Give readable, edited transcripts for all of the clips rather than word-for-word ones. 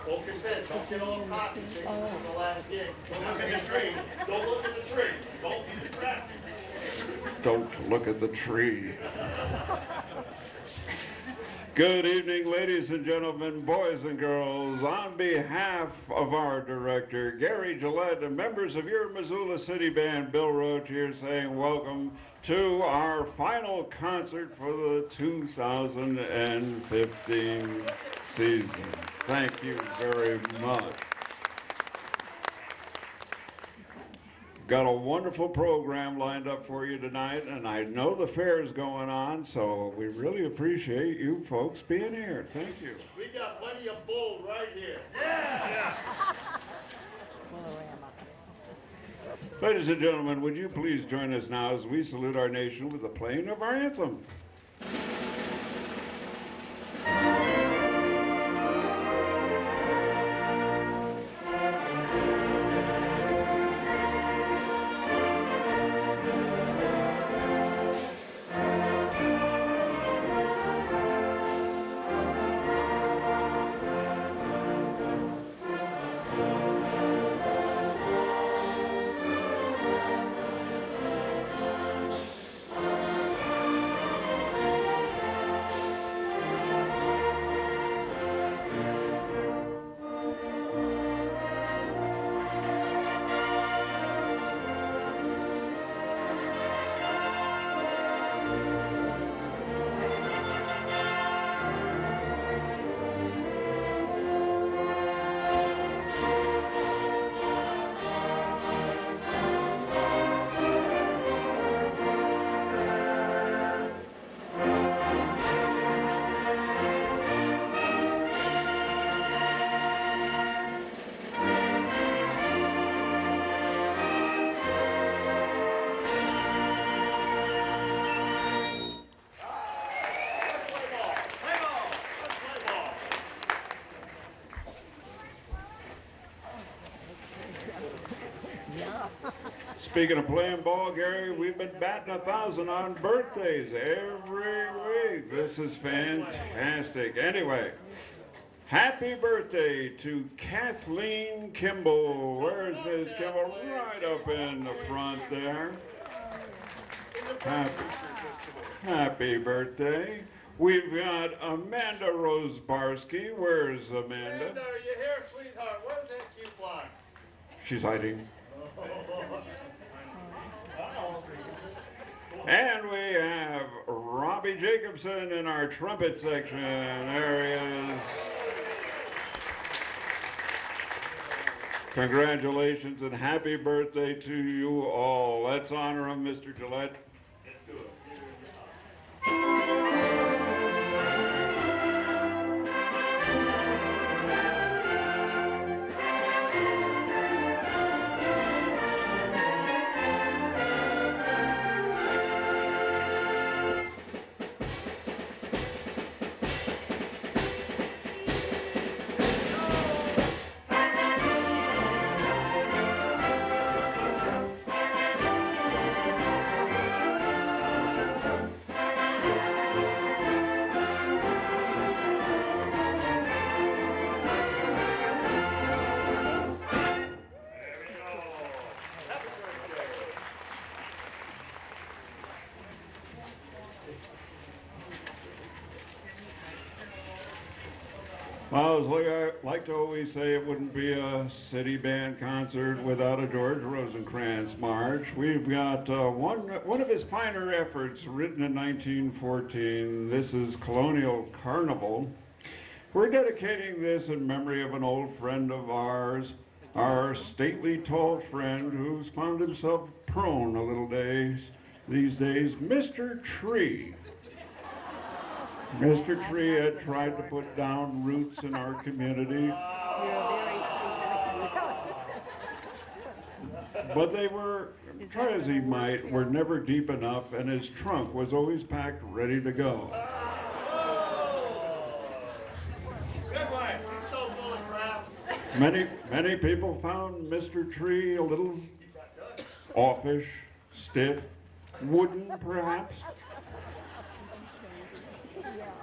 Focus in. Don't get all cocky. This is the last gig. Don't look at the tree. Don't look at the tree. Don't be distracted. Don't look at the tree. Good evening, ladies and gentlemen, boys and girls. On behalf of our director, Gary Gillette, and members of your Missoula City Band, Bill Roach here, saying welcome to our final concert for the 2015 season. Thank you very much. Got a wonderful program lined up for you tonight, and I know the fair is going on, so we really appreciate you folks being here. Thank you. We got plenty of bull right here. Yeah! Ladies and gentlemen, would you please join us now as we salute our nation with the playing of our anthem. Speaking of playing ball, Gary, we've been batting 1,000 on birthdays every week. This is fantastic. Anyway, happy birthday to Kathleen Kimball. Where's Miss Kimball? Right up in the front there. Happy birthday. We've got Amanda Rosebarsky. Where's Amanda? Amanda, are you here, sweetheart? Where's that cute blonde? She's hiding. And we have Robbie Jacobson in our trumpet section. There he is. Congratulations and happy birthday to you all. Let's honor him, Mr. Gillette. Let's do it. Well, as I like to always say, it wouldn't be a city band concert without a George Rosencrantz march. We've got one of his finer efforts, written in 1914. This is Colonial Carnival. We're dedicating this in memory of an old friend of ours, our stately tall friend who's found himself prone a little these days, Mr. Tree. Mr. Tree had tried to put down roots in our community, but they were, try as he might, were never deep enough, and his trunk was always packed ready to go. Good one. He's so full of crap. Many people found Mr. Tree a little offish, stiff, wooden perhaps.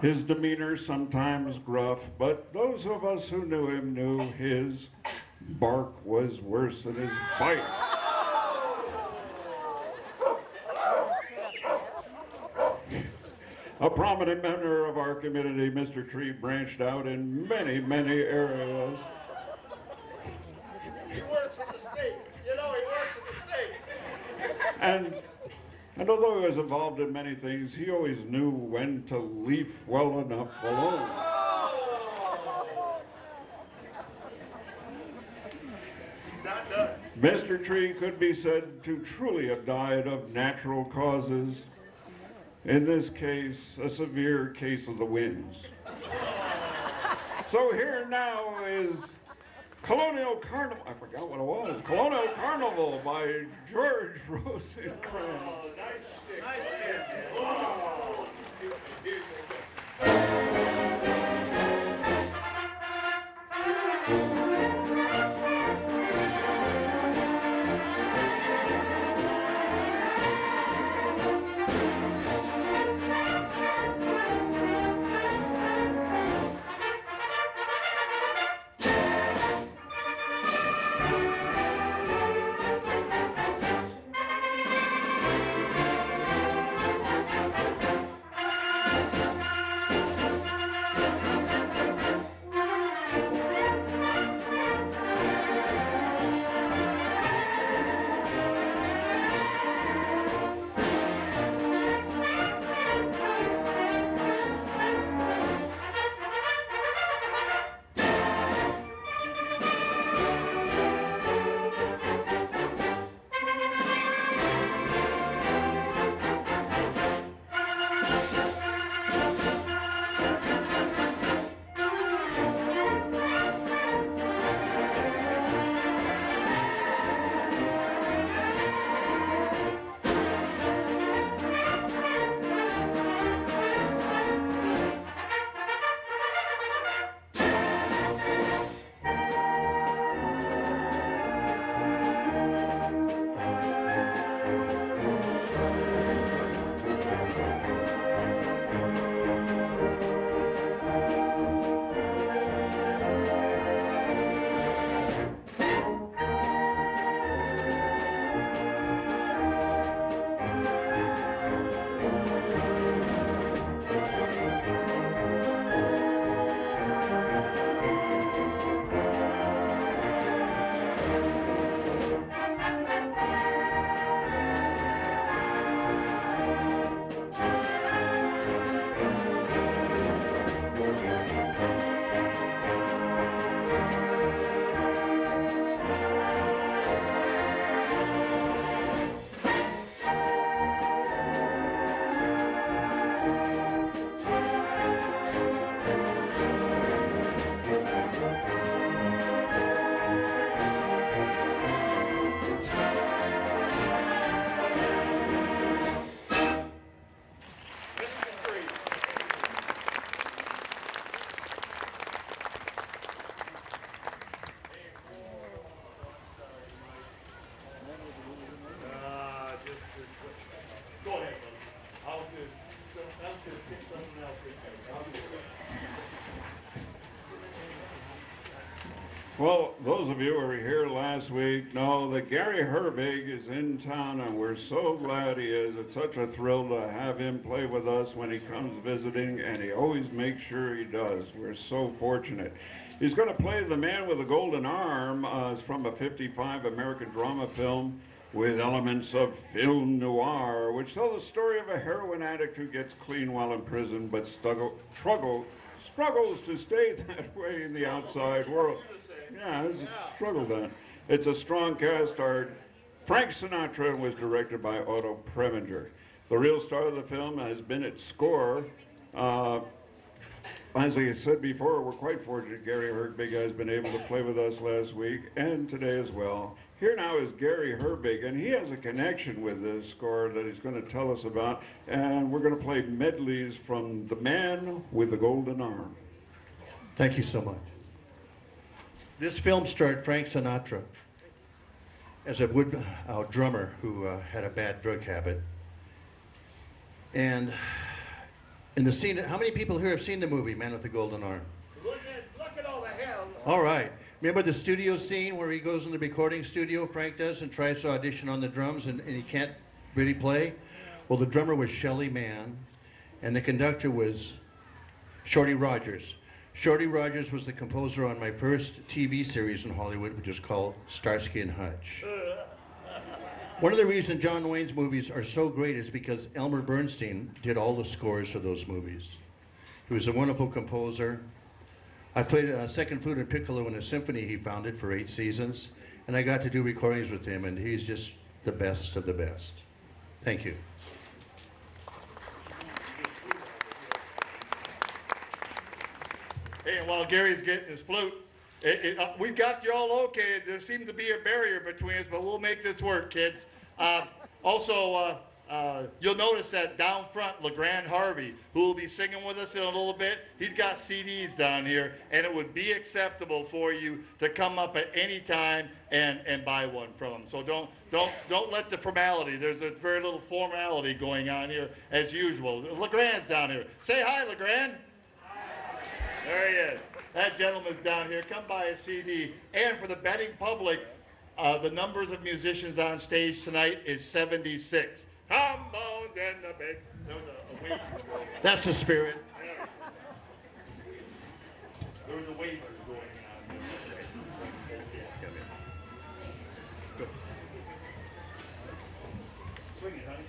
His demeanor sometimes gruff, but those of us who knew him knew his bark was worse than his bite. A prominent member of our community, Mr. Tree branched out in many areas. He works for the state. You know, he works for the state. And although he was involved in many things, he always knew when to leave well enough alone. He's not done. Mr. Tree could be said to truly have died of natural causes. In this case, a severe case of the winds. So here now is Colonial Carnival. I forgot what it was. Colonial Carnival by George Rosencrantz. Oh, nice stick. Oh. Well, those of you who were here last week know that Gary Herbig is in town, and we're so glad he is. It's such a thrill to have him play with us when he comes visiting, and he always makes sure he does. We're so fortunate. He's going to play The Man with the Golden Arm. It's from a '55 American drama film with elements of film noir, which tells the story of a heroin addict who gets clean while in prison but struggles to stay that way in the outside world. Yeah, it's a struggle then. It's a strong cast. Our Frank Sinatra was directed by Otto Preminger. The real star of the film has been its score. As I said before, we're quite fortunate Gary Herbig has been able to play with us last week and today as well. Here now is Gary Herbig, and he has a connection with this score that he's going to tell us about, and we're going to play medleys from The Man with the Golden Arm. Thank you so much. This film starred Frank Sinatra as a drummer who had a bad drug habit. And in the scene, how many people here have seen the movie Man with the Golden Arm? Look at all the hell. All right. Remember the studio scene where he goes in the recording studio, Frank does, and tries to audition on the drums and he can't really play? Well, the drummer was Shelley Mann, and the conductor was Shorty Rogers. Shorty Rogers was the composer on my first TV series in Hollywood, which is called Starsky and Hutch. One of the reasons John Wayne's movies are so great is because Elmer Bernstein did all the scores for those movies. He was a wonderful composer. I played second flute and piccolo in a symphony he founded for 8 seasons, and I got to do recordings with him, and he's just the best of the best. Thank you. Hey, and while Gary's getting his flute, we've got you all okay. There seems to be a barrier between us, but we'll make this work, kids. You'll notice that down front, LeGrand Harvey, who will be singing with us in a little bit, he's got CDs down here, and it would be acceptable for you to come up at any time and buy one from him. So don't let the formality. There's a very little formality going on here as usual. LeGrand's down here. Say hi, LeGrand. There he is. That gentleman's down here. Come buy a CD. And for the betting public, the numbers of musicians on stage tonight is 76. Trombones and the big. There was a wager going on. That's the spirit. There was a wager going on. Good. Swing it, honey.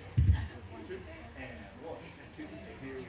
1, 2, and 1, 2, here we are.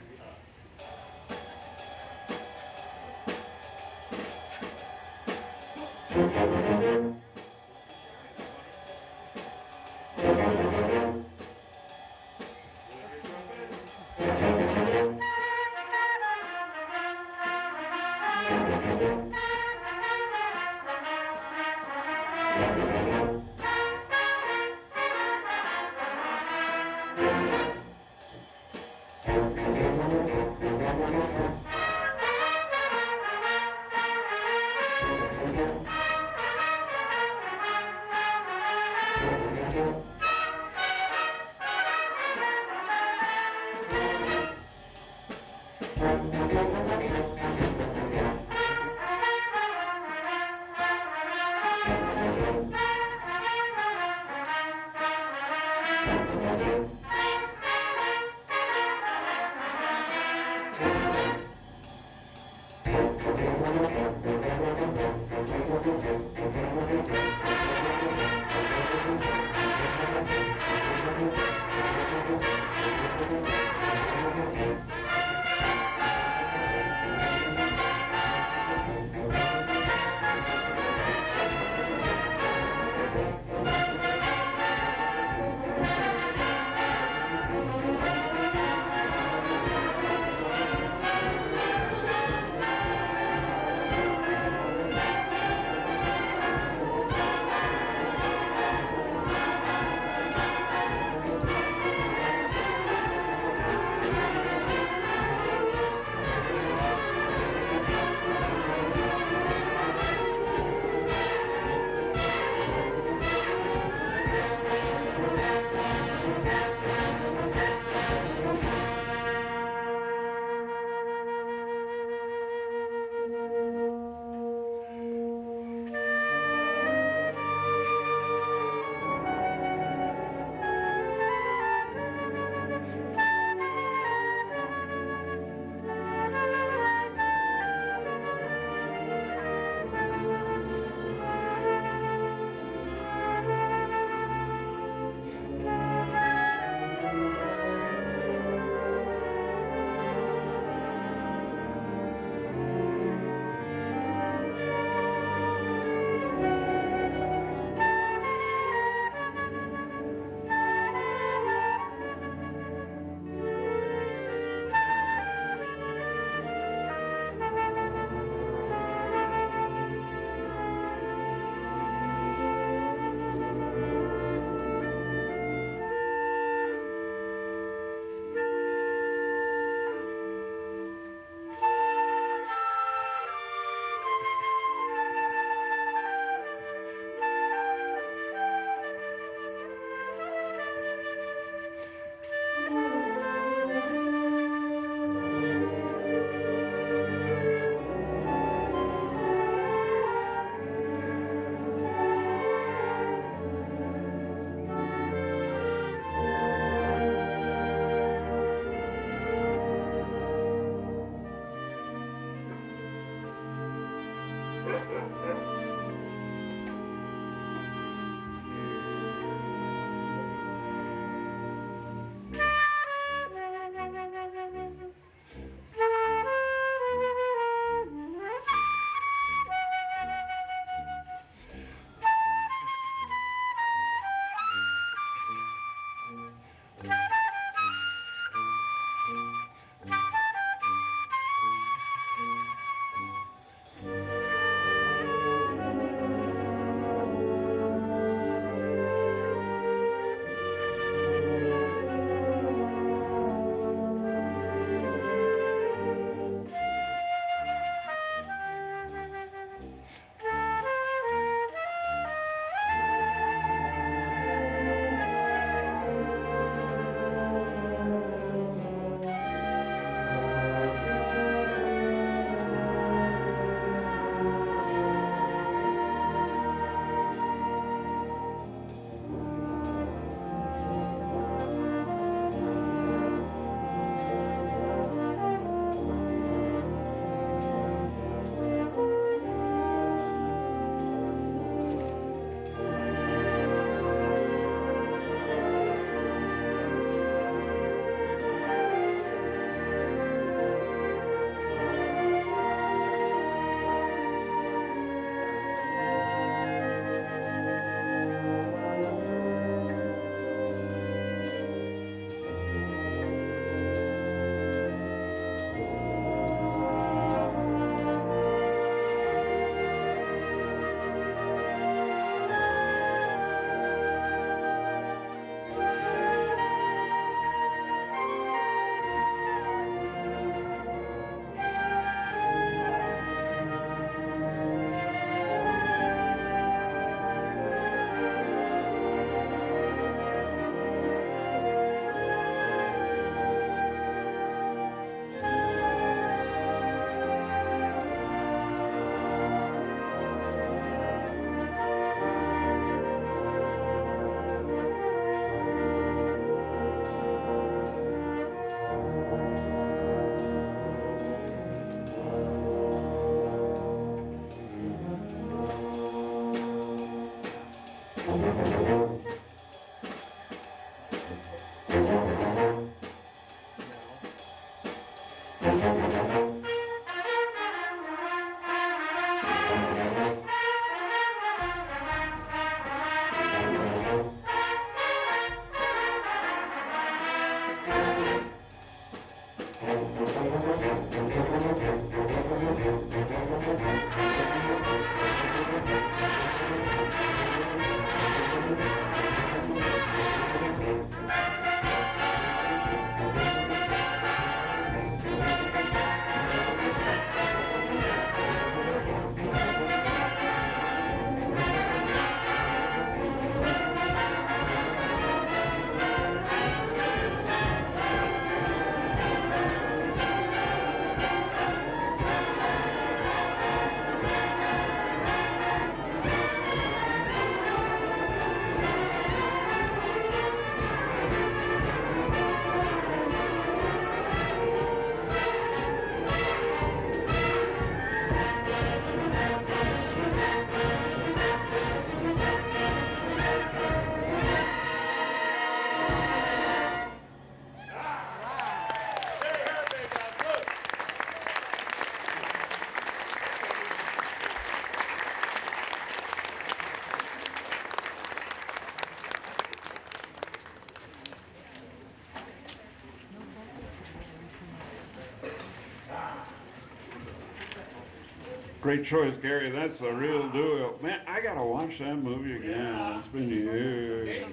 Great choice, Gary. That's the real deal. Man, I gotta watch that movie again. It's been years.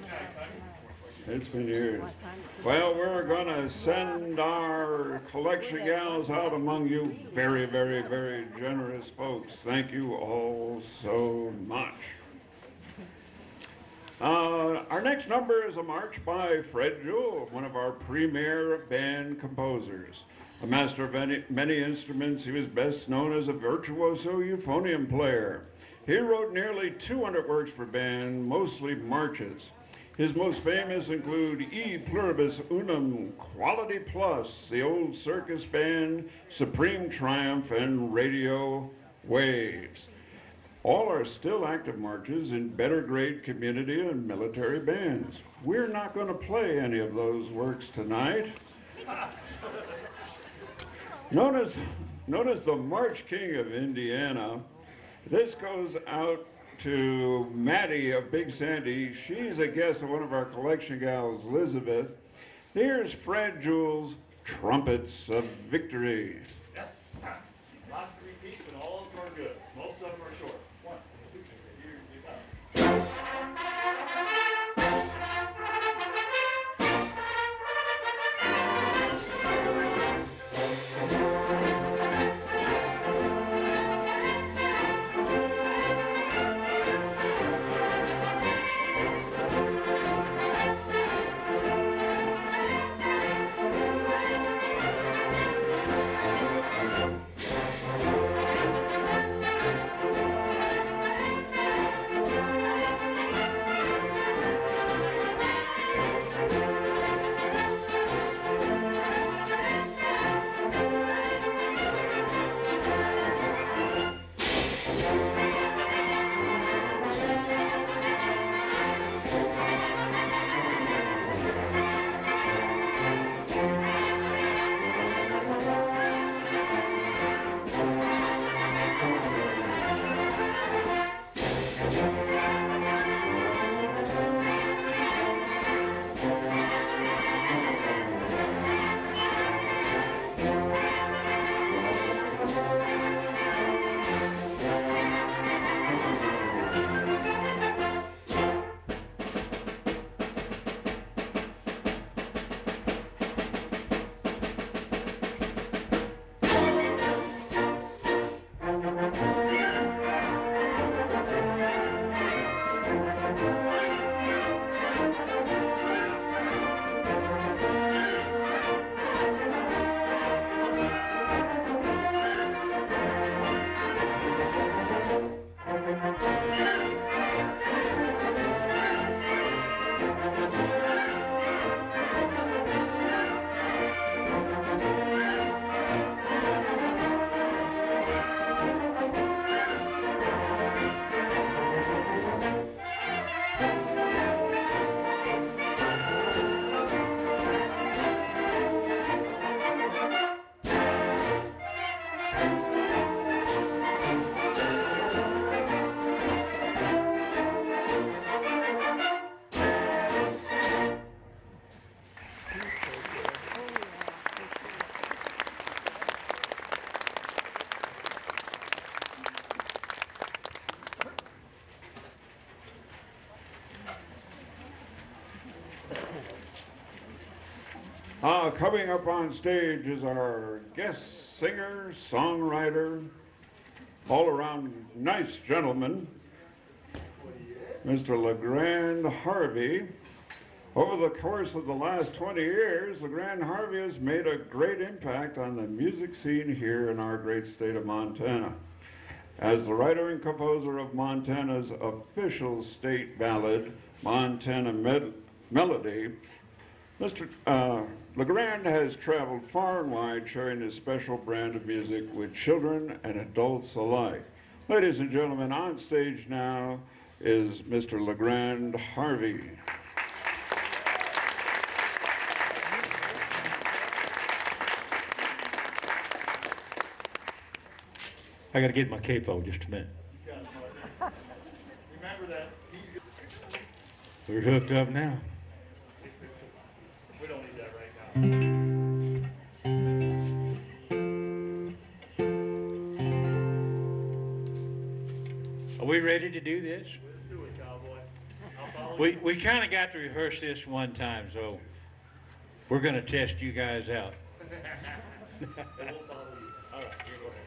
It's been years. Well, we're gonna send our collection gals out among you. Very, very, very generous folks. Thank you all so much. Our next number is a march by Fred Jewell, one of our premier band composers. A master of many instruments, he was best known as a virtuoso euphonium player. He wrote nearly 200 works for band, mostly marches. His most famous include E Pluribus Unum, Quality Plus, the Old Circus Band, Supreme Triumph, and Radio Waves. All are still active marches in better grade community and military bands. We're not going to play any of those works tonight. Known as the March King of Indiana, this goes out to Maddie of Big Sandy. She's a guest of one of our collection gals, Elizabeth. Here's Fred Jewell's Trumpets of Victory. Yes. Lots of repeats and all of them are good. Most of them are short. One, two, here you go. Coming up on stage is our guest singer, songwriter, all-around nice gentleman, Mr. LeGrand Harvey. Over the course of the last 20 years, LeGrand Harvey has made a great impact on the music scene here in our great state of Montana. As the writer and composer of Montana's official state ballad, Montana Melody, Mr. LeGrand has traveled far and wide sharing his special brand of music with children and adults alike. Ladies and gentlemen, on stage now is Mr. LeGrand Harvey. I got to get my capo just a minute. Remember that. We're hooked up now. We don't need that right now. Are we ready to do this? Let's do it, cowboy. I'll follow you. We kind of got to rehearse this one time, so we're going to test you guys out. And we'll follow you. All right, here, go ahead.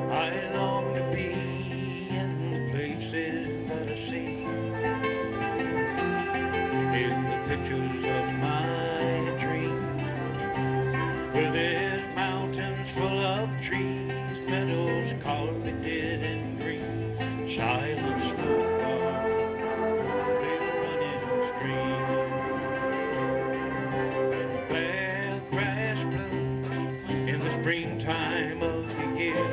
I long to be in the places that I see, in the pictures of my dreams, where there's mountains full of trees, meadows carpeted in green, silent snowfall, little running streams, and black grass blooms in the springtime of the year.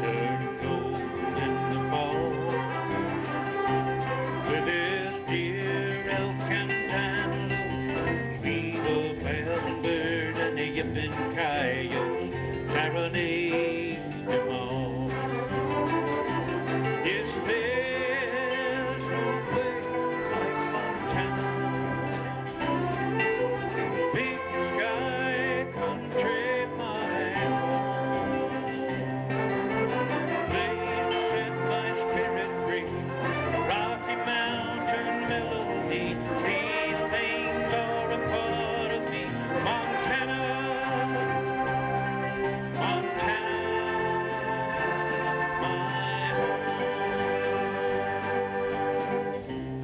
Turn gold in the fall, where there's deer, elk, and antelope, beaver, bell, bird, and a yipping coyote serenade them all. Yes, there's no place like Montana, big sky country, my home. Place to set my spirit free, Rocky Mountain melody. These things are a part of me. Montana, Montana, my home.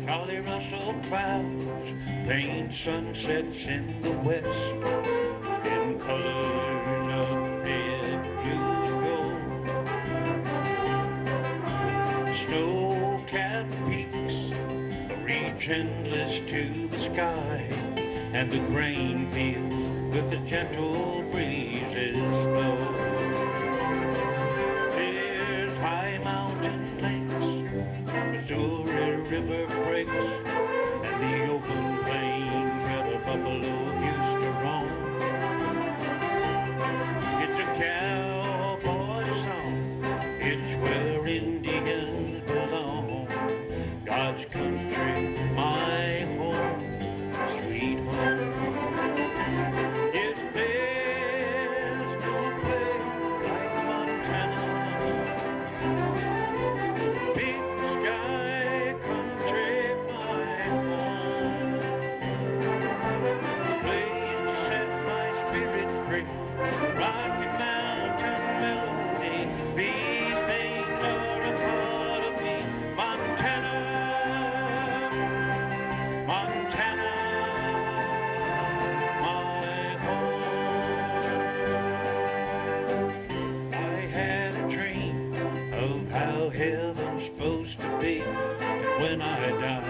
Charlie Russell clouds paint sunsets in the west in colors of red, blue, gold. Snow-capped peaks reach endless to the sky, and the grain fields with the gentle breezes flow. There's high mountain lakes, Missouri River breaks, and the open plains where the buffalo used to roam. It's a cowboy song, it's where Indians belong. God's country, my home, sweet home. Yes, there's no place like Montana, big sky country, my home. Place to set my spirit free, Rocky Mountain melody. These things are a part of me. Montana, Montana, my home. I had a dream of how heaven's supposed to be. When I die,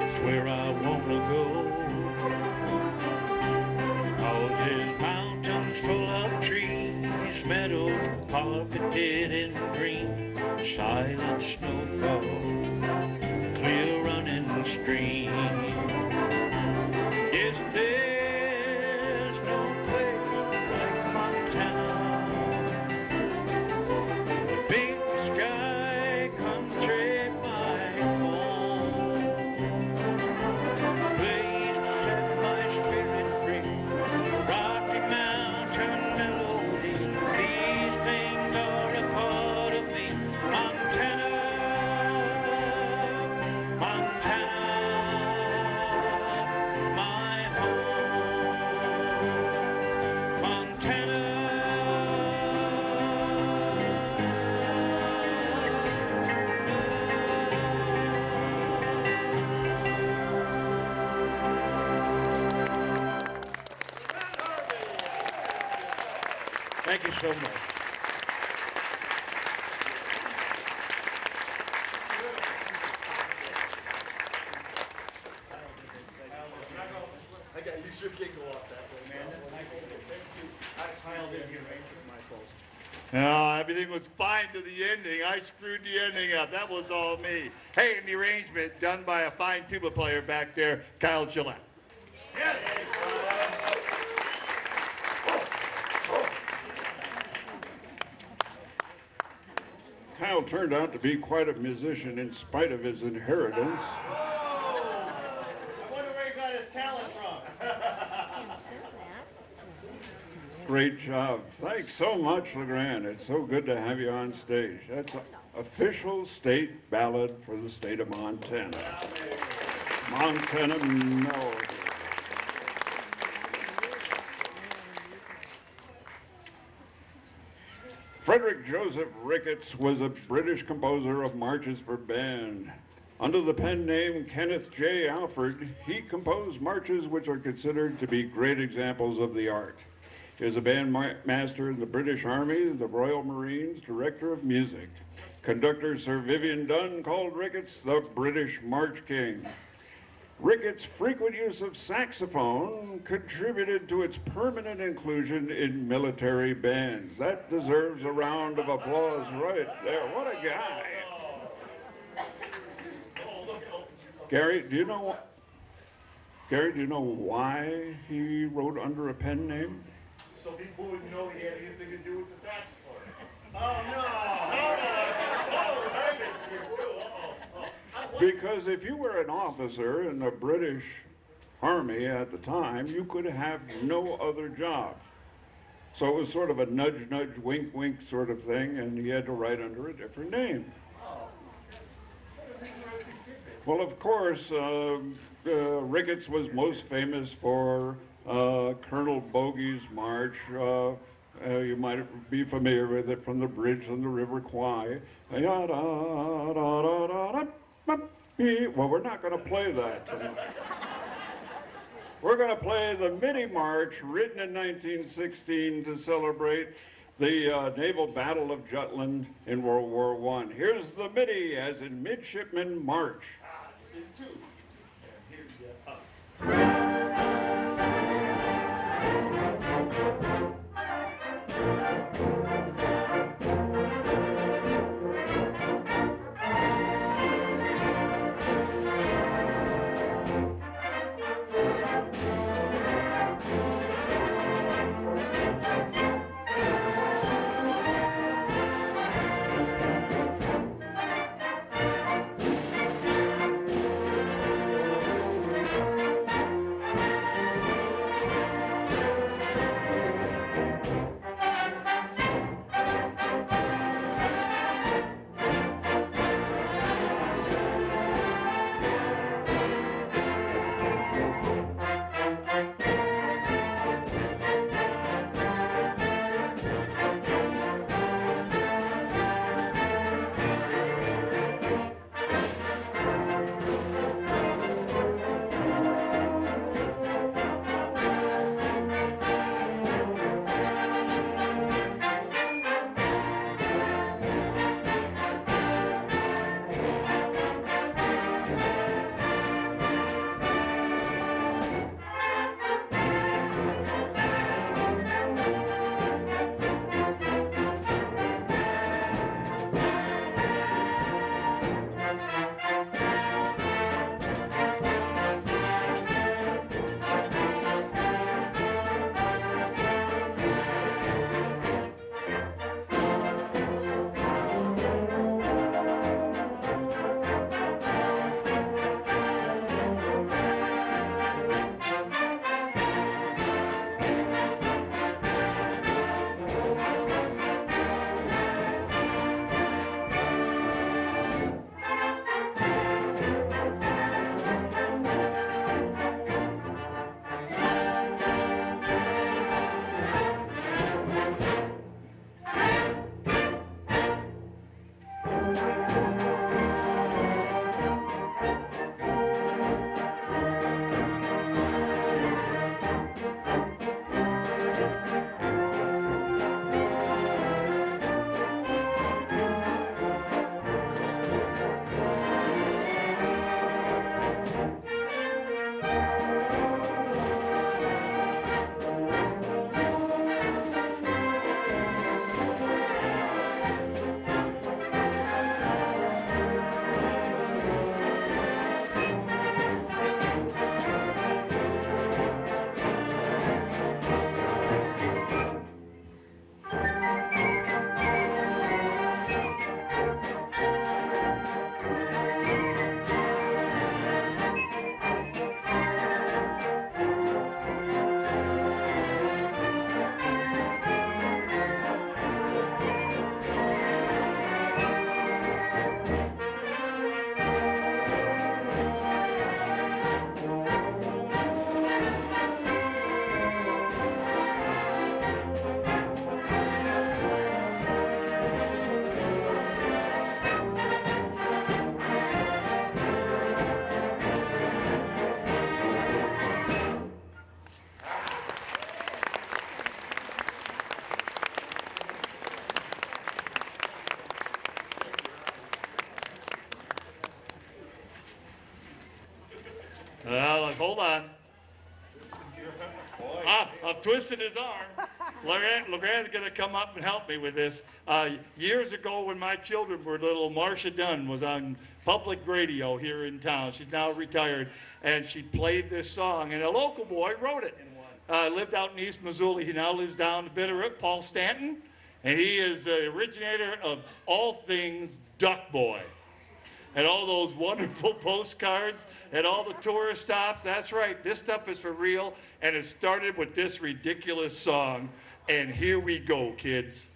it's where I wanna go. All there's mountains full of trees, meadows carpeted in green, silent snowfall, clear running stream. Yes, there's no place like Montana, much. I got you. Sure can't go off that way, man. I piled in here, right? It's my fault. No, everything was fine to the ending. I screwed the ending up. That was all me. Hey, and the arrangement done by a fine tuba player back there, Kyle Gillette. Yes. Kyle turned out to be quite a musician in spite of his inheritance. I wonder where he got his talent from. Great job. Thanks so much, LeGrand. It's so good to have you on stage. That's an official state ballad for the state of Montana. Montana melody. Frederick Joseph Ricketts was a British composer of marches for band. Under the pen name Kenneth J. Alford, he composed marches which are considered to be great examples of the art. He was a band master in the British Army, the Royal Marines, director of music. Conductor Sir Vivian Dunn called Ricketts the British March King. Ricketts' frequent use of saxophone contributed to its permanent inclusion in military bands. That deserves a round of applause right there. What a guy. Gary, do you know why he wrote under a pen name? So people wouldn't know he had anything to do with the saxophone. Because if you were an officer in the British Army at the time, you could have no other job. So it was sort of a nudge, nudge, wink, wink sort of thing, and he had to write under a different name. Well, of course, Ricketts was most famous for Colonel Bogey's March. You might be familiar with it from the bridge on the River Kwai. Well, we're not going to play that tonight. We're going to play the Midi March, written in 1916 to celebrate the naval battle of Jutland in World War I. Here's the Midi, as in Midshipman March. hold on. I've twisted his arm. Lorraine's going to come up and help me with this. Years ago when my children were little, Marcia Dunn was on public radio here in town. She's now retired, and she played this song, and a local boy wrote it. Lived out in East Missoula. He now lives down in Bitterroot, Paul Stanton, and he is the originator of all things Duck Boy. And all those wonderful postcards and all the tourist stops. That's right, this stuff is for real. And it started with this ridiculous song. And here we go, kids.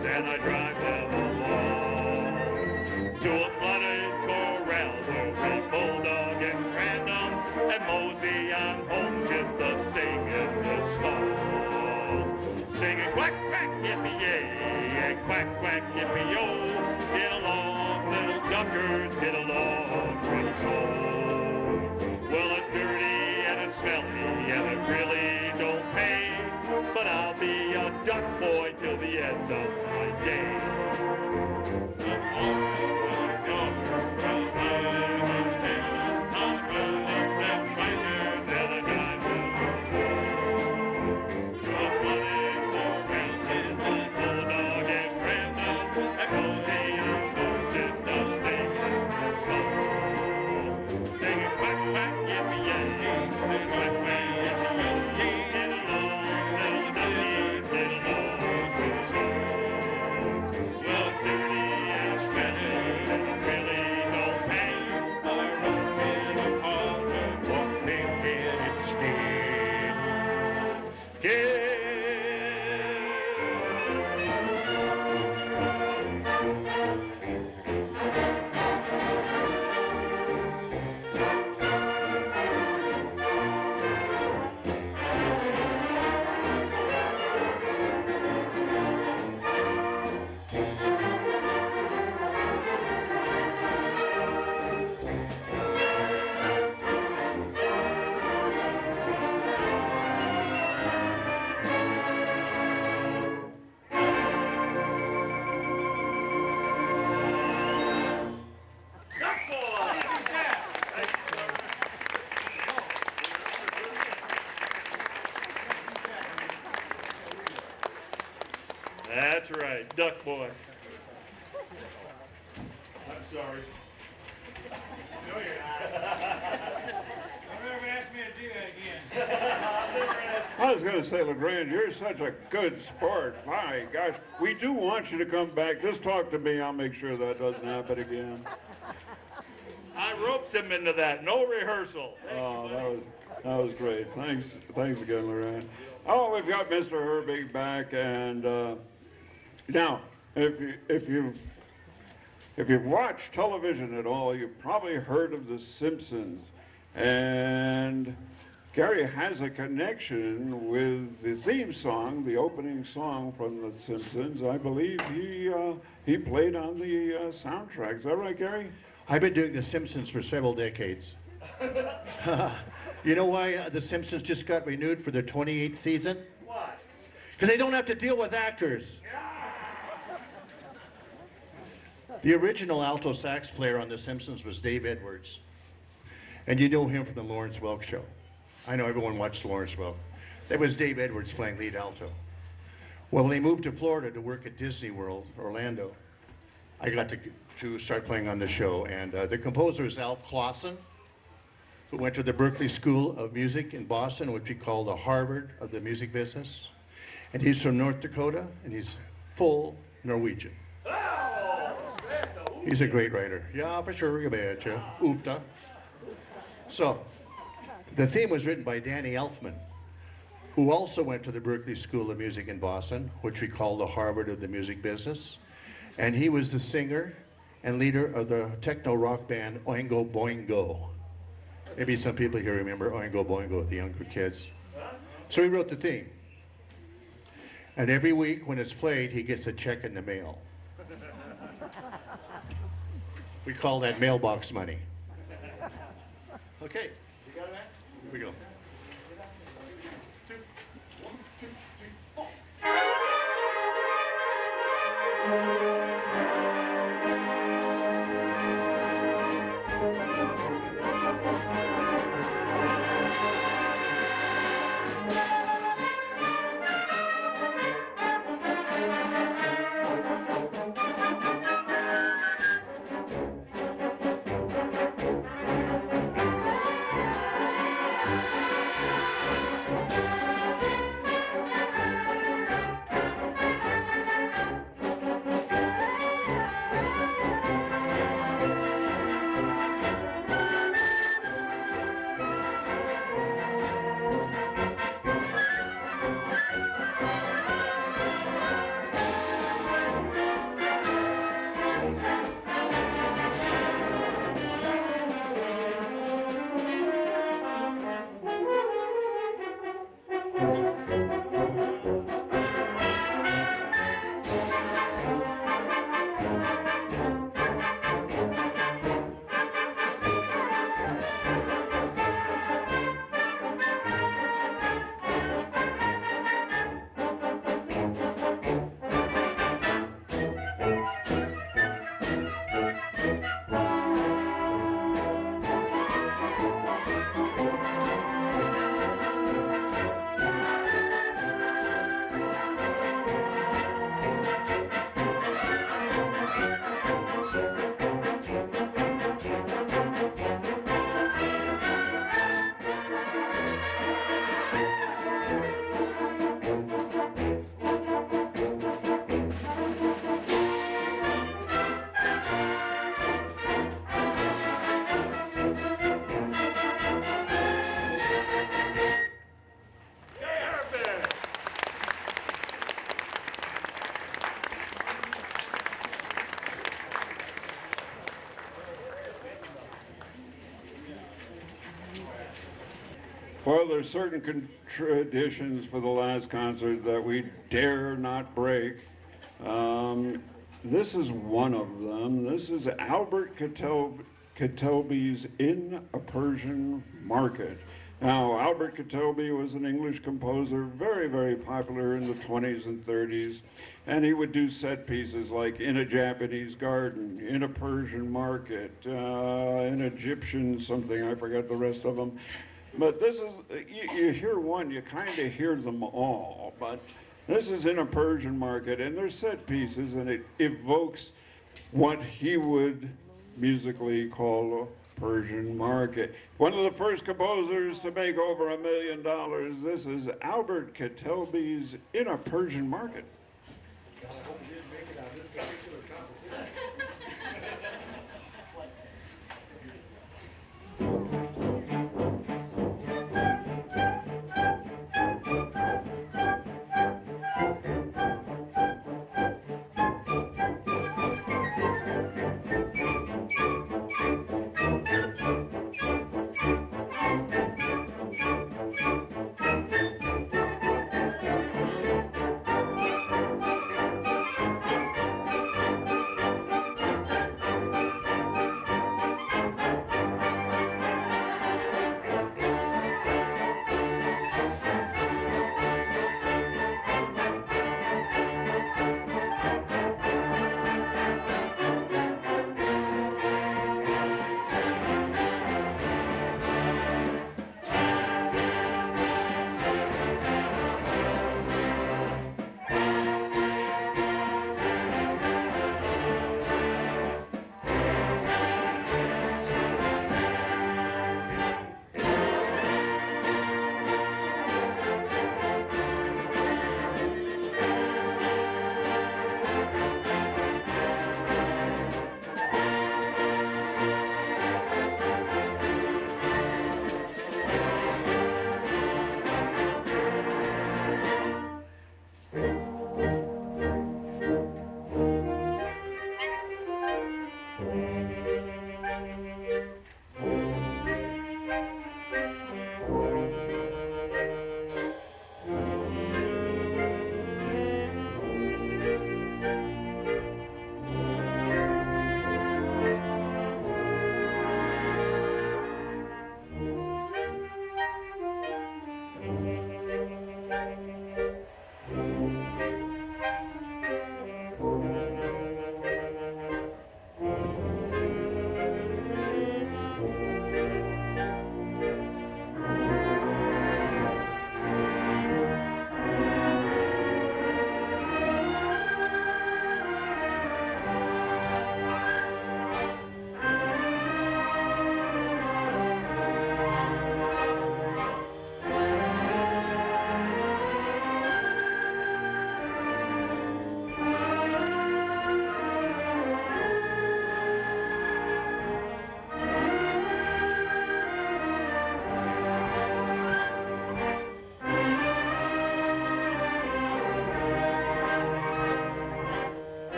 And I drive them along to a flooded corral where we bulldog and random and mosey on home just a singing the song. Singing quack, quack, yippee-yay, and quack, quack, yippee-yo. Get along, little duckers, get along real slow. Well, it's dirty and it's smelly and it really don't pay. But I'll be a duck boy till the end of my day. That's right, Duck Boy. I'm sorry. No, you're not. Don't ever ask me to do that again. I was going to say, LeGrand, you're such a good sport. My gosh, we do want you to come back. Just talk to me. I'll make sure that doesn't happen again. I roped him into that. No rehearsal. That was great. Thanks again, LeGrand. Oh, we've got Mr. Herbig back, and now, if you've watched television at all, you've probably heard of The Simpsons, and Gary has a connection with the theme song, the opening song from The Simpsons. I believe he played on the soundtrack. Is that right, Gary? I've been doing The Simpsons for several decades. You know why The Simpsons just got renewed for their 28th season? Why? Because they don't have to deal with actors. The original alto sax player on The Simpsons was Dave Edwards. And you know him from the Lawrence Welk Show. I know everyone watched Lawrence Welk. That was Dave Edwards playing lead alto. Well, when they moved to Florida to work at Disney World, Orlando, I got to start playing on the show. And the composer is Alf Clausen, who went to the Berklee School of Music in Boston, which we call the Harvard of the music business. And he's from North Dakota, and he's full Norwegian. He's a great writer. Ja, for sure, you betcha. Oopta. So, the theme was written by Danny Elfman, who also went to the Berklee School of Music in Boston, which we call the Harvard of the music business. And he was the singer and leader of the techno rock band Oingo Boingo. Maybe some people here remember Oingo Boingo, the younger kids. So he wrote the theme. And every week when it's played, he gets a check in the mail. We call that mailbox money. Okay. You got it, man? Here we go. Well, there's certain traditions for the last concert that we dare not break. This is one of them. This is Albert Ketelby's In a Persian Market. Now, Albert Ketelby was an English composer, very, very popular in the 20s and 30s, and he would do set pieces like In a Japanese Garden, In a Persian Market, In Egyptian something, I forgot the rest of them. But this is, you hear one, you kind of hear them all, but this is In a Persian Market, and they're set pieces, and it evokes what he would musically call a Persian market. One of the first composers to make over $1 million. This is Albert Ketelby's In a Persian Market.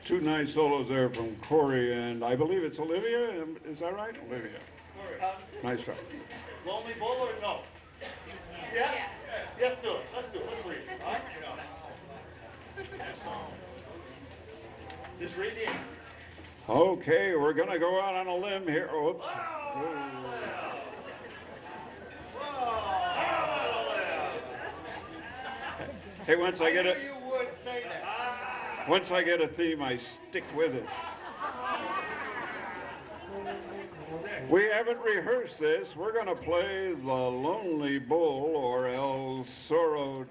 two nice solos there from Corey, and I believe it's Olivia. Is that right? Olivia. Nice job. Lonely Bull or no? Yes? Yes, do it. Let's do it. Let's read it. All right? Just read the end. Okay, we're going to go out on a limb here. Oops. Hey, once I get I knew you would say that. once I get a theme, I stick with it. We haven't rehearsed this. We're going to play The Lonely Bull, or El Solo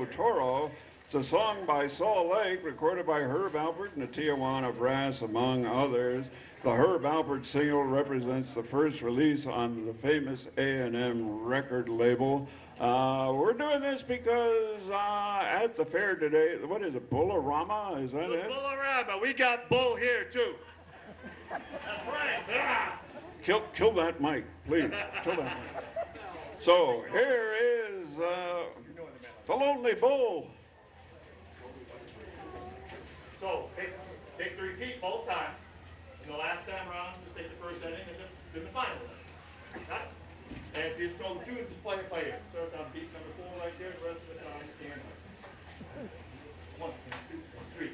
Toro. It's a song by Saul Lake, recorded by Herb Alpert and the Tijuana Brass, among others. The Herb Alpert single represents the first release on the famous A&M record label. We're doing this because at the fair today, what is it, Bullarama? Is that it? Bullarama. We got Bull here, too. That's right. Yeah. Kill that mic, please. Kill that mic. So here is The Lonely Bull. So take the repeat both times. And the last time around, just take the first setting and then the final one. Right? And if you just know the tune, just play it by ear. Starts on beat number 4 right there. The rest of it on the piano. 1, 2, 3.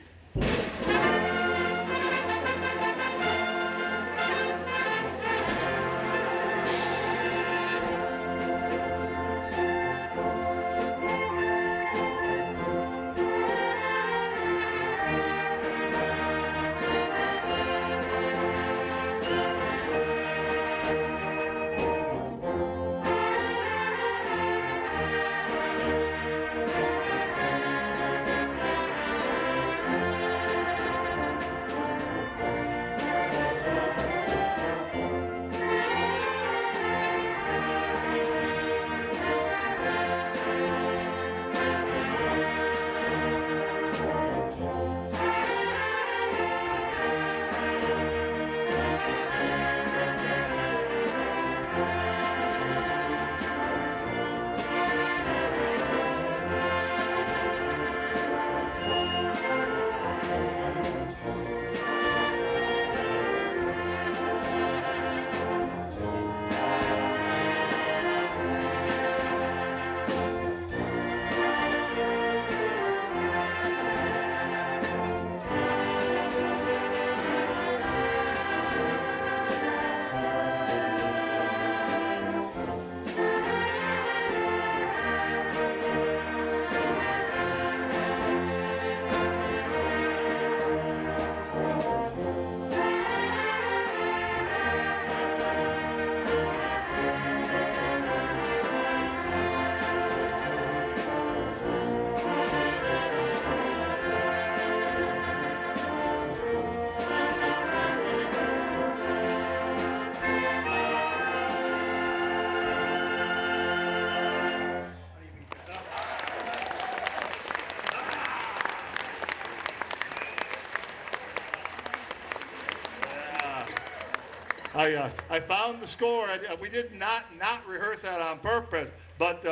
I found the score. We did not rehearse that on purpose, but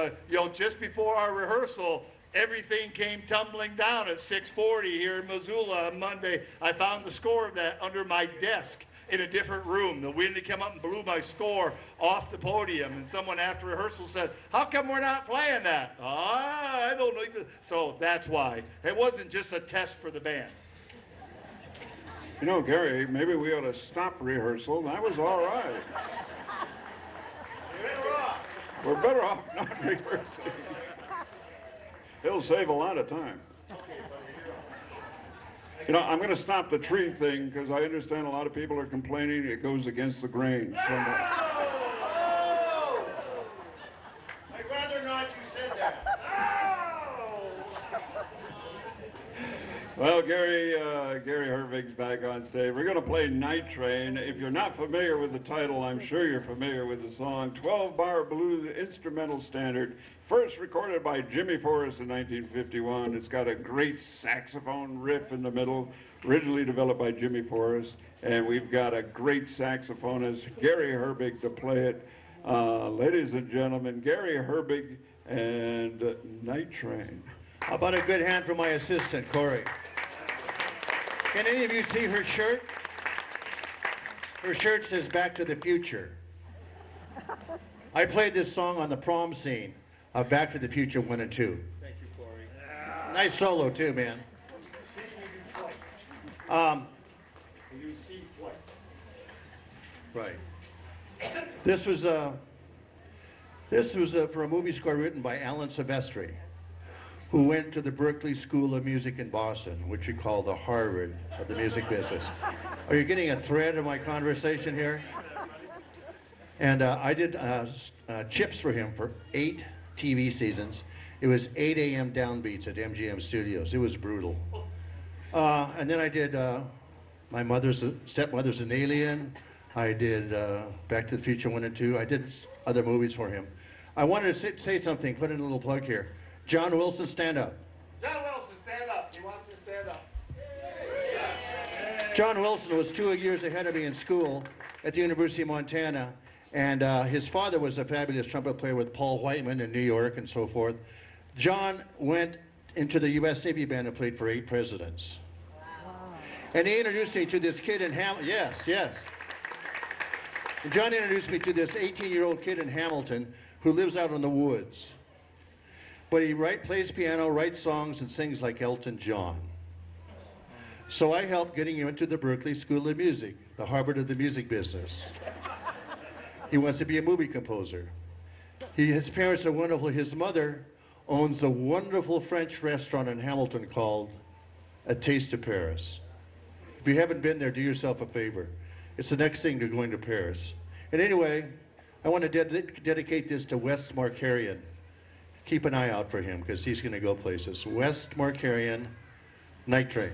just before our rehearsal, everything came tumbling down at 6:40 here in Missoula on Monday. I found the score of that under my desk in a different room. The wind had come up and blew my score off the podium, and someone after rehearsal said, "How come we're not playing that?" I don't know. So that's why. It wasn't just a test for the band. You know, Gary, maybe we ought to stop rehearsal. That was all right. We're better off not rehearsing. It'll save a lot of time. You know, I'm going to stop the tree thing because I understand a lot of people are complaining it goes against the grain so much. I'd rather not you said that. Well, Gary Hervig's back on stage. We're going to play Night Train. If you're not familiar with the title, I'm sure you're familiar with the song. 12-bar blues instrumental standard, first recorded by Jimmy Forrest in 1951. It's got a great saxophone riff in the middle, originally developed by Jimmy Forrest. And we've got a great saxophonist, Gary Herbig, to play it. Ladies and gentlemen, Gary Herbig and Night Train. How about a good hand for my assistant, Corey? Can any of you see her shirt? Her shirt says Back to the Future. I played this song on the prom scene of Back to the Future 1 and 2. Thank you, Corey. Nice solo too, man. See you twice. You see twice. Right. This was for a movie score written by Alan Silvestri, who went to the Berklee School of Music in Boston, which we call the Harvard of the music business. Are you getting a thread of my conversation here? And I did chips for him for 8 TV seasons. It was 8 a.m. downbeats at MGM Studios. It was brutal. And then I did my stepmother's an Alien. I did Back to the Future 1 and 2. I did other movies for him. I wanted to say something, put in a little plug here. John Wilson, stand up. John Wilson, stand up. He wants to stand up. John Wilson was 2 years ahead of me in school at the University of Montana, and his father was a fabulous trumpet player with Paul Whiteman in New York and so forth. John went into the U.S. Navy Band and played for 8 presidents. Wow. And he introduced me to this kid in Hamilton. Yes, yes. And John introduced me to this 18-year-old kid in Hamilton who lives out in the woods. But he plays piano, writes songs, and sings like Elton John. So I helped getting him into the Berklee School of Music, the Harvard of the music business. He wants to be a movie composer. His parents are wonderful. His mother owns a wonderful French restaurant in Hamilton called A Taste of Paris. If you haven't been there, do yourself a favor. It's the next thing to going to Paris. And anyway, I want to dedicate this to Wes Markarian. Keep an eye out for him because he's going to go places. Wes Markarian, Night Train.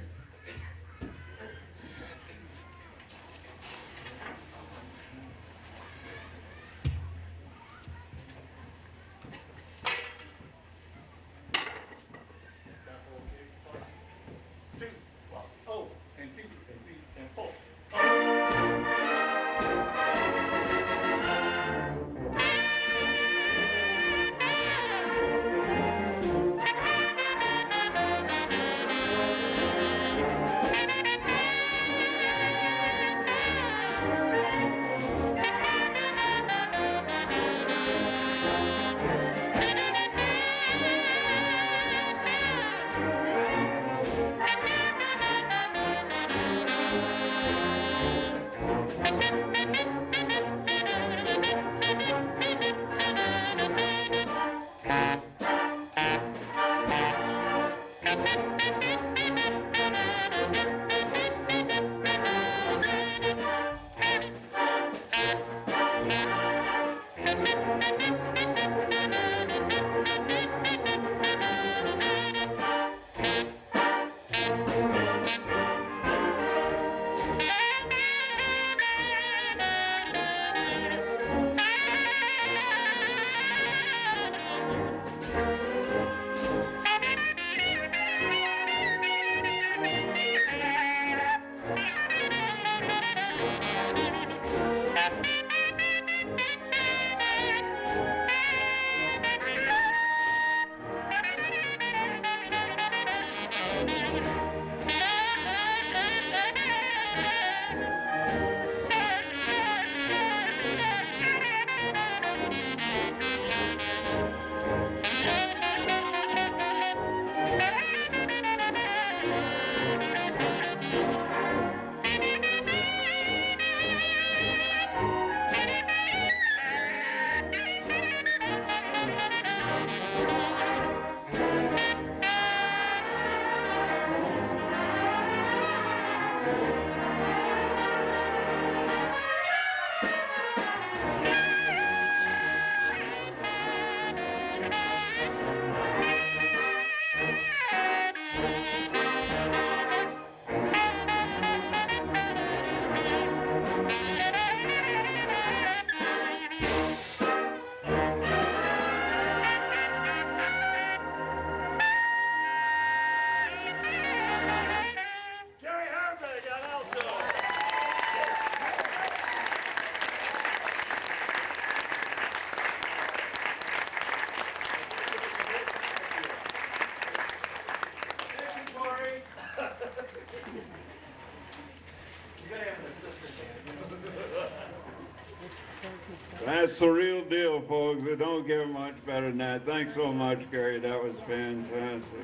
That's the real deal, folks. It don't get much better than that. Thanks so much, Gary. That was fantastic.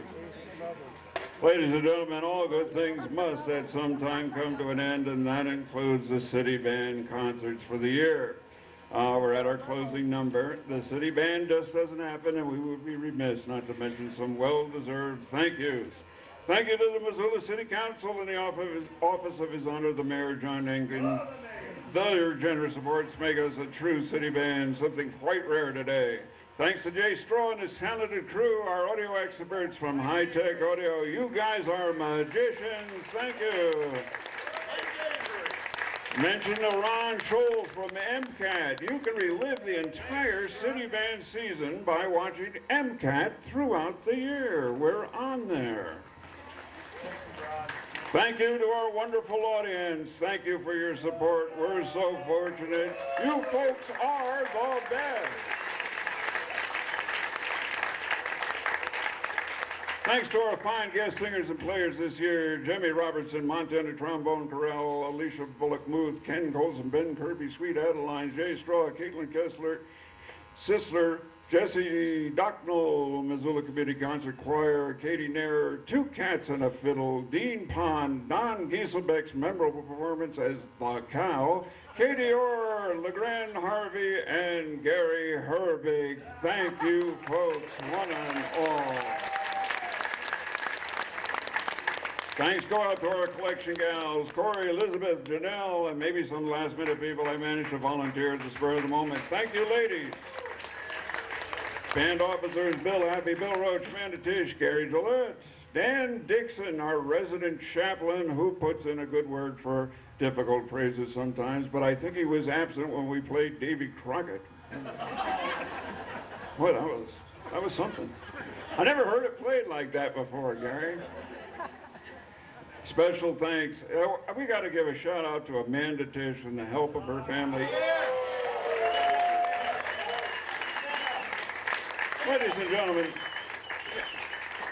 Ladies and gentlemen, all good things must at some time come to an end, and that includes the City Band concerts for the year. We're at our closing number. The City Band just doesn't happen, and we would be remiss not to mention some well-deserved thank yous. Thank you to the Missoula City Council and the office of His Honor, the Mayor, John Enkin. Their generous supports make us a true city band, something quite rare today. Thanks to Jay Straw and his talented crew, our audio experts from High Tech Audio. You guys are magicians. Thank you. Mention to Ron Scholl from MCAT. You can relive the entire City Band season by watching MCAT throughout the year. We're on there. Thank you to our wonderful audience. Thank you for your support. We're so fortunate. You folks are the best. Thanks to our fine guest singers and players this year, Jimmy Robertson, Montana Trombone Corral, Alicia Bullock-Muth, Ken Colson, Ben Kirby, Sweet Adeline, Jay Straw, Caitlin Kessler, Sisler, Jesse Docknell, Missoula Community Concert Choir, Katie Nair, Two Cats and a Fiddle, Dean Pond, Don Gieselbeck's memorable performance as The Cow, Katie Orr, LeGrand Harvey, and Gary Herbig. Thank you, folks, one and all. Thanks go out to our collection gals, Corey, Elizabeth, Janelle, and maybe some last-minute people I managed to volunteer at the spur of the moment. Thank you, ladies. Band officers, Bill Happy, Bill Roach, Amanda Tish, Gary Gillette, Dan Dixon, our resident chaplain, who puts in a good word for difficult phrases sometimes, but I think he was absent when we played Davy Crockett. Well, that was something. I never heard it played like that before, Gary. Special thanks. We got to give a shout out to Amanda Tish and the help of her family. Ladies and gentlemen,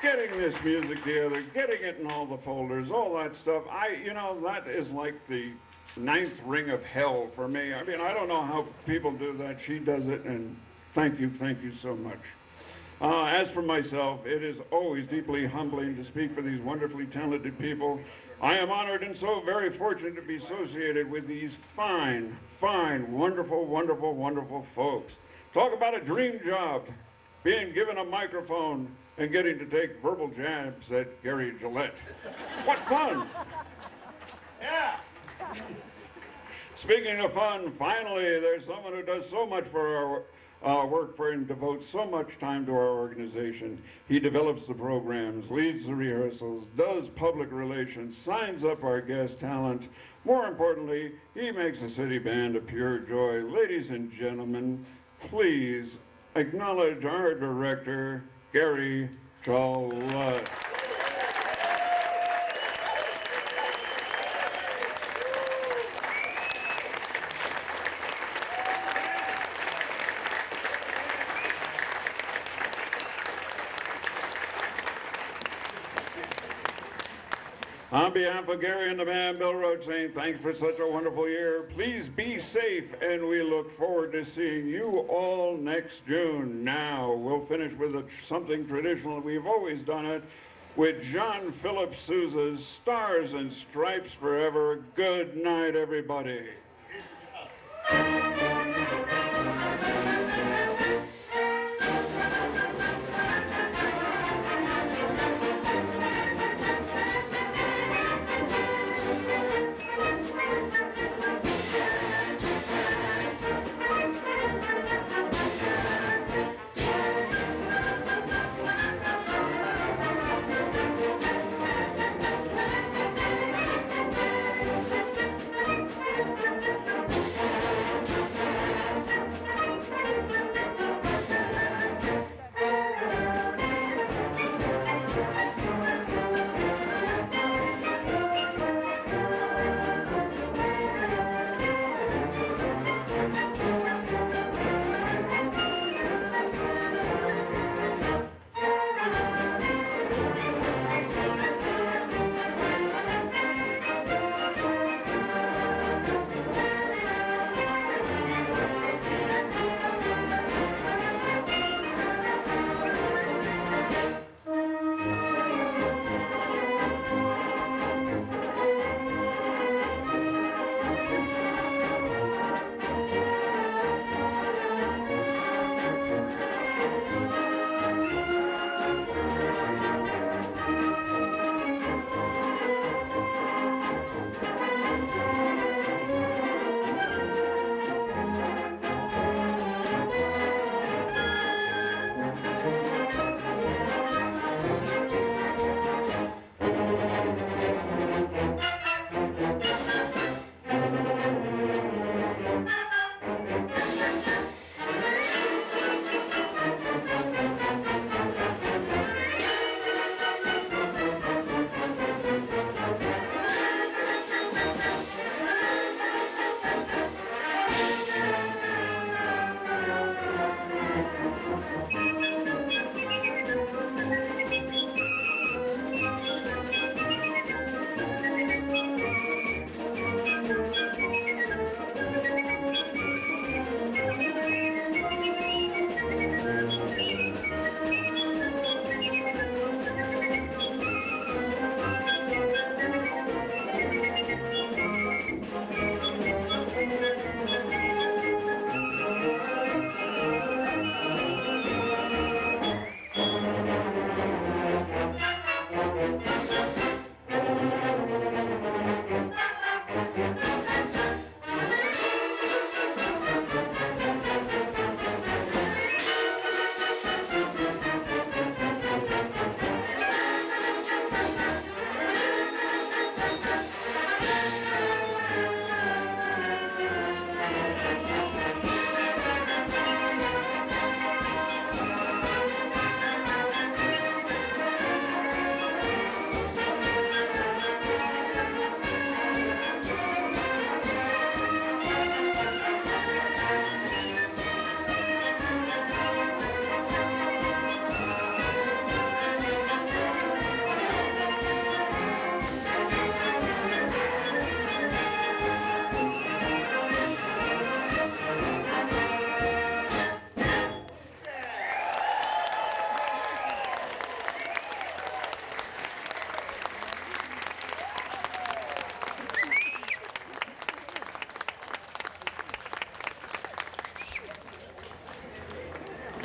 getting this music together, getting it in all the folders, all that stuff, that is like the 9th ring of hell for me. I mean, I don't know how people do that. She does it, and thank you so much. As for myself, it is always deeply humbling to speak for these wonderfully talented people. I am honored and so very fortunate to be associated with these fine, wonderful, wonderful, wonderful folks. Talk about a dream job. Being given a microphone and getting to take verbal jabs at Gary Gillette. What fun! Yeah! Speaking of fun, finally, there's someone who does so much for our work for and devotes so much time to our organization. He develops the programs, leads the rehearsals, does public relations, signs up our guest talent. More importantly, he makes the city band a pure joy. Ladies and gentlemen, please acknowledge our director, Gary Gillette. On behalf of Gary and the band, Bill Roach saying thanks for such a wonderful year. Please be safe, and we look forward to seeing you all next June. Now, we'll finish with something traditional. We've always done it with John Philip Sousa's Stars and Stripes Forever. Good night, everybody.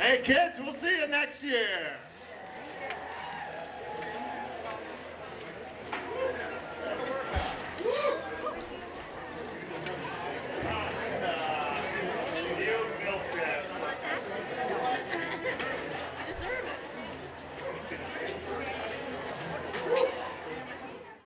Hey, kids, we'll see you next year.